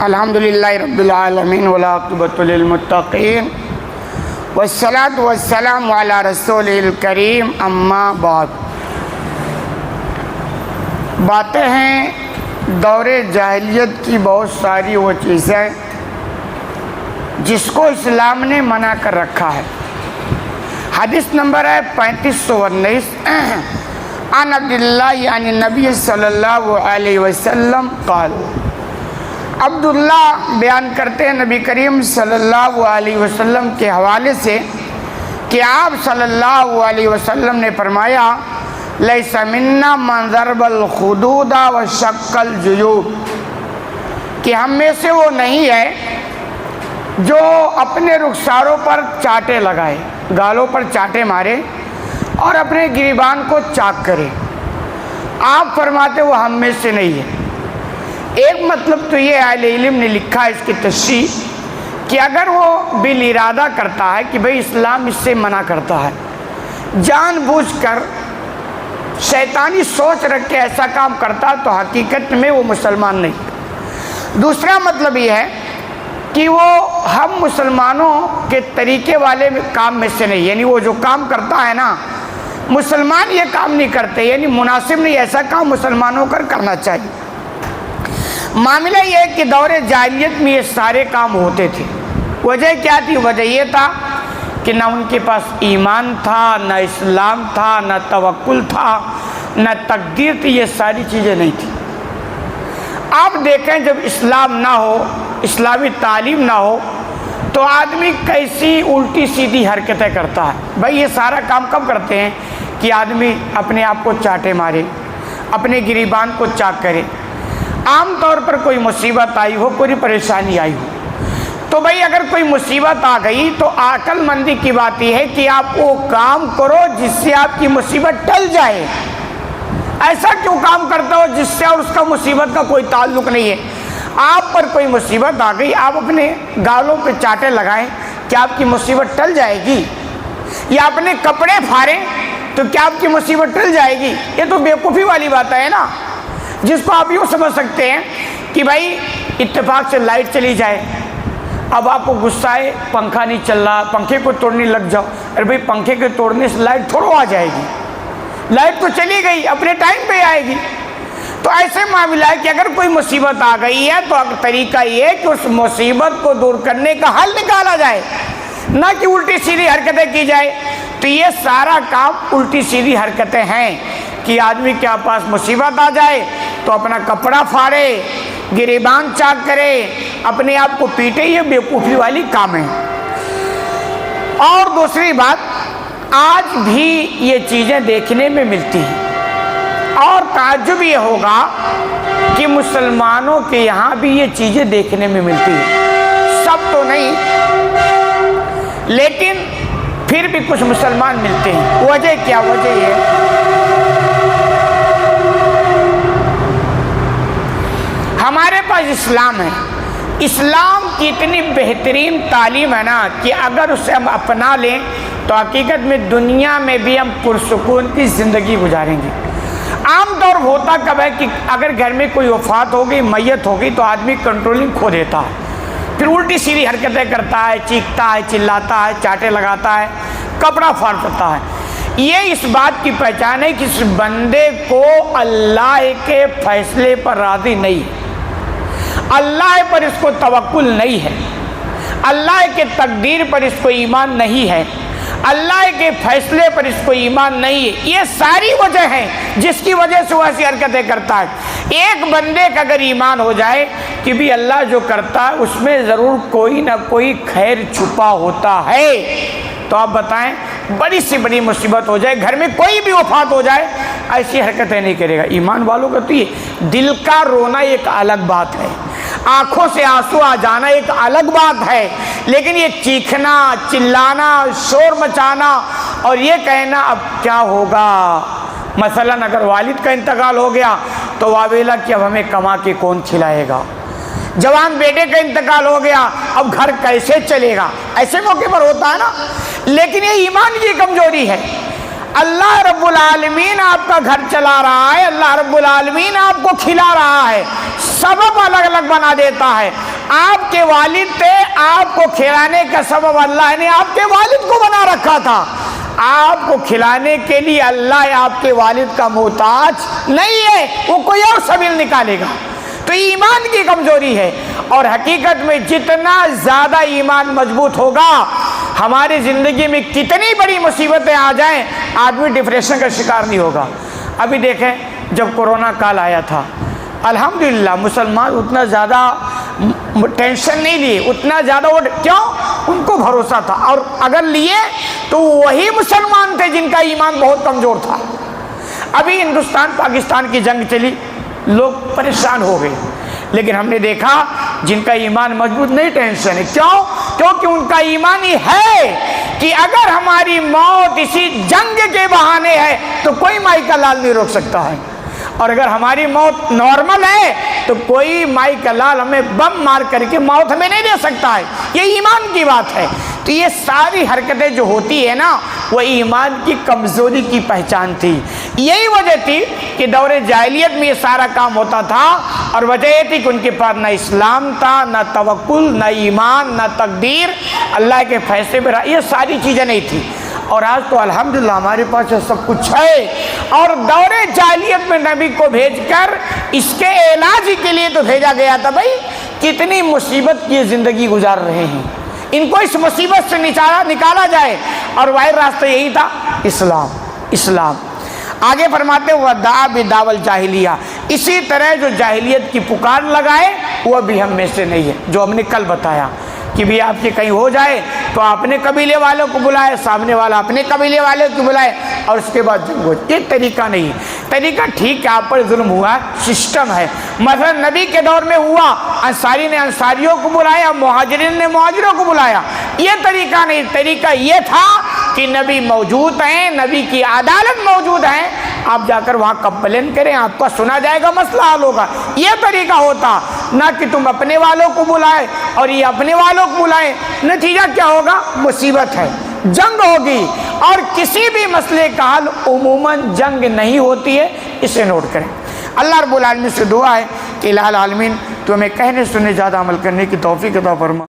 الحمدللہ رب العالمین والعاقبۃ للمتقین والصلاۃ والسلام علی رسول الکریم اما بعد۔ باتیں ہیں دور جاہلیت کی بہت ساری وہ چیزیں جس کو اسلام نے منع کر رکھا ہے۔ حدیث نمبر ہے 3519 عن عبداللہ یعنی نبی صلی اللہ علیہ وسلم قال۔ عبداللہ بیان کرتے ہیں نبی کریم صلی اللہ علیہ وسلم کے حوالے سے کہ آپ صلی اللہ علیہ وسلم نے فرمایا لیس منا من ضرب الخدود وشق الجیوب، کہ ہم میں سے وہ نہیں ہے جو اپنے رخساروں پر چاٹے لگائے، گالوں پر چاٹے مارے اور اپنے گریبان کو چاک کرے۔ آپ فرماتے وہ ہم میں سے نہیں ہے۔ ایک مطلب تو یہ اہل علم نے لکھا ہے اس کی تشریح کہ اگر وہ بالارادہ کرتا ہے کہ بھئی اسلام اس سے منع کرتا ہے، جان بوجھ کر شیطانی سوچ رکھ کے ایسا کام کرتا تو حقیقت میں وہ مسلمان نہیں۔ دوسرا مطلب یہ ہے کہ وہ ہم مسلمانوں کے طریقے والے کام میں سے نہیں، یعنی وہ جو کام کرتا ہے نا مسلمان یہ کام نہیں کرتے، یعنی مناسب نہیں، ایسا کام مسلمانوں کر کرنا چاہیے۔ معاملہ یہ ہے کہ دور جاہلیت میں یہ سارے کام ہوتے تھے۔ وجہ کیا تھی؟ وجہ یہ تھا کہ نہ ان کے پاس ایمان تھا، نہ اسلام تھا، نہ توکل تھا، نہ تقدیر تھی، یہ ساری چیزیں نہیں تھیں۔ آپ دیکھیں جب اسلام نہ ہو، اسلامی تعلیم نہ ہو تو آدمی کیسی الٹی سیدھی حرکتیں کرتا ہے۔ بھائی یہ سارا کام کب کرتے ہیں کہ آدمی اپنے آپ کو چاٹے مارے، اپنے گریبان کو چاک کرے۔ عام طور پر کوئی مصیبت آئی ہو، کوئی پریشانی آئی ہو تو بھائی اگر کوئی مصیبت آ گئی تو عقل مندی کی بات یہ ہے کہ آپ وہ کام کرو جس سے آپ کی مصیبت ٹل جائے۔ ایسا کیوں کام کرتا ہو جس سے اور اس کا مصیبت کا کوئی تعلق نہیں ہے؟ آپ پر کوئی مصیبت آ گئی، آپ اپنے گالوں پہ چاٹے لگائیں، کیا آپ کی مصیبت ٹل جائے گی؟ یا اپنے کپڑے پھاڑیں تو کیا آپ کی مصیبت ٹل جائے گی؟ یہ تو بیوقوفی والی بات ہے نا، جس کو آپ یوں سمجھ سکتے ہیں کہ بھائی اتفاق سے لائٹ چلی جائے، اب آپ کو غصہ ہے پنکھا نہیں چل رہا، پنکھے کو توڑنے لگ جاؤ۔ ارے بھائی پنکھے کے توڑنے سے لائٹ تھوڑو آ جائے گی، لائٹ تو چلی گئی، اپنے ٹائم پہ آئے گی۔ تو ایسے معاملہ ہے کہ اگر کوئی مصیبت آ گئی ہے تو طریقہ یہ ہے کہ اس مصیبت کو دور کرنے کا حل نکالا جائے، نہ کہ الٹی سیدھی حرکتیں کی جائے۔ تو یہ سارا کام الٹی سیدھی حرکتیں ہیں کہ آدمی کے پاس مصیبت آ جائے تو اپنا کپڑا پھاڑے، گریبان چاک کرے، اپنے آپ کو پیٹے، یہ بیوقوفی والی کام ہے۔ اور دوسری بات، آج بھی یہ چیزیں دیکھنے میں ملتی ہیں اور تعجب یہ ہوگا کہ مسلمانوں کے یہاں بھی یہ چیزیں دیکھنے میں ملتی ہیں۔ سب تو نہیں لیکن پھر بھی کچھ مسلمان ملتے ہیں۔ وجہ کیا؟ وجہ یہ ہمارے پاس اسلام ہے، اسلام کی اتنی بہترین تعلیم ہے نا کہ اگر اسے ہم اپنا لیں تو حقیقت میں دنیا میں بھی ہم پرسکون کی زندگی گزاریں گے۔ عام طور ہوتا کب ہے کہ اگر گھر میں کوئی وفات ہو گئی، میت ہو گئی تو آدمی کنٹرولنگ کھو دیتا ہے، پھر الٹی سیدھی حرکتیں کرتا ہے، چیختا ہے، چلاتا ہے، چاٹے لگاتا ہے، کپڑا پھاڑتا ہے۔ یہ اس بات کی پہچان ہے کہ اس بندے کو اللہ کے فیصلے پر راضی نہیں ہے، اللہ پر اس کو توکل نہیں ہے، اللہ کے تقدیر پر اس کو ایمان نہیں ہے، اللہ کے فیصلے پر اس کو ایمان نہیں ہے۔ یہ ساری وجہ ہیں جس کی وجہ سے وہ ایسی حرکتیں کرتا ہے۔ ایک بندے کا اگر ایمان ہو جائے کہ بھی اللہ جو کرتا ہے اس میں ضرور کوئی نہ کوئی خیر چھپا ہوتا ہے، تو آپ بتائیں بڑی سی بڑی مصیبت ہو جائے، گھر میں کوئی بھی وفات ہو جائے، ایسی حرکتیں نہیں کرے گا۔ ایمان والوں کا تو یہ دل کا رونا ایک الگ بات ہے، آنکھوں سے آنسو آ جانا ایک الگ بات ہے، لیکن یہ چیخنا، چلانا، شور مچانا اور یہ کہنا اب کیا ہوگا، مثلا اگر والد کا انتقال ہو گیا تو واویلا کہ اب ہمیں کما کے کون کھلائے گا، جوان بیٹے کا انتقال ہو گیا اب گھر کیسے چلے گا، ایسے موقع پر ہوتا ہے نا۔ لیکن یہ ایمان کی کمزوری ہے۔ اللہ رب العالمین آپ کا گھر چلا رہا ہے، اللہ رب العالمین آپ کو کھلا رہا ہے، سبب الگ الگ بنا دیتا ہے آپ کے والد تھے، آپ کو کھلانے کا سبب اللہ نے آپ کے والد کو بنا رکھا تھا۔ آپ کو کھلانے کے لیے اللہ آپ کے والد کا محتاج نہیں ہے، وہ کوئی اور سبیل نکالے گا۔ تو ایمان کی کمزوری ہے، اور حقیقت میں جتنا زیادہ ایمان مضبوط ہوگا، ہماری زندگی میں کتنی بڑی مصیبتیں آ جائیں آدمی ڈپریشن کا شکار نہیں ہوگا۔ ابھی دیکھیں جب کورونا کال آیا تھا، الحمدللہ مسلمان اتنا زیادہ ٹینشن نہیں لیے، اتنا زیادہ وہ کیوں؟ ان کو بھروسہ تھا، اور اگر لیے تو وہی مسلمان تھے جن کا ایمان بہت کمزور تھا۔ ابھی ہندوستان پاکستان کی جنگ چلی، لوگ پریشان ہو گئے، لیکن ہم نے دیکھا جن کا ایمان مضبوط نہیں ٹینشن ہے، کیوں؟ کیونکہ ان کا ایمان ہی ہے کہ اگر ہماری موت اسی جنگ کے بہانے ہے تو کوئی مائی کا لال نہیں روک سکتا ہے، اور اگر ہماری موت نارمل ہے تو کوئی مائی کا لال ہمیں بم مار کر کے موت ہمیں نہیں دے سکتا ہے۔ یہ ایمان کی بات ہے۔ تو یہ ساری حرکتیں جو ہوتی ہے نا، وہ ایمان کی کمزوری کی پہچان تھی۔ یہی وجہ تھی کہ دور جاہلیت میں یہ سارا کام ہوتا تھا، اور وجہ یہ تھی کہ ان کے پاس نہ اسلام تھا، نہ توکل، نہ ایمان، نہ تقدیر، اللہ کے فیصلے پہ یہ ساری چیزیں نہیں تھی۔ اور آج تو الحمدللہ ہمارے پاس یہ سب کچھ ہے، اور دور جاہلیت میں نبی کو بھیج کر اس کے علاج کے لیے تو بھیجا گیا تھا۔ بھائی کتنی مصیبت کی زندگی گزار رہے ہیں، ان کو اس مصیبت سے نکالا جائے، اور واحد راستہ یہی تھا اسلام۔ آگے فرماتے وَدَعَا بِدَعْوَى الْجَاهِلِيَّةِ، اسی طرح جو جاہلیت کی پکار لگائے وہ بھی ہم میں سے نہیں ہے، جو ہم نے کل بتایا کہ بھی آپ کے کہیں ہو جائے تو اپنے قبیلے والوں کو بلائے، سامنے والا اپنے قبیلے والوں کو بلائے، اور اس کے بعد جنگ ہو۔ یہ طریقہ نہیں ہے۔ طریقہ ٹھیک ہے، آپ پر ظلم ہوا، سسٹم ہے، مثلا نبی کے دور میں ہوا، انصاری نے انصاریوں کو بلایا، مہاجرین نے مہاجروں کو بلایا، یہ طریقہ نہیں۔ طریقہ یہ تھا کہ نبی موجود ہیں، نبی کی عدالت موجود ہے، آپ جا کر وہاں کمپلین کریں، آپ کا سنا جائے گا، مسئلہ حل ہوگا۔ یہ طریقہ ہوتا، نہ کہ تم اپنے والوں کو بلائے اور یہ اپنے والوں کو بلائیں، نتیجہ کیا ہوگا؟ مصیبت ہے، جنگ ہوگی، اور کسی بھی مسئلے کا حل عموماً جنگ نہیں ہوتی ہے، اسے نوٹ کریں۔ اللہ رب العالمین سے دعا ہے کہ الہ العالمین تو ہمیں کہنے سننے زیادہ عمل کرنے کی توفیق عطا فرما۔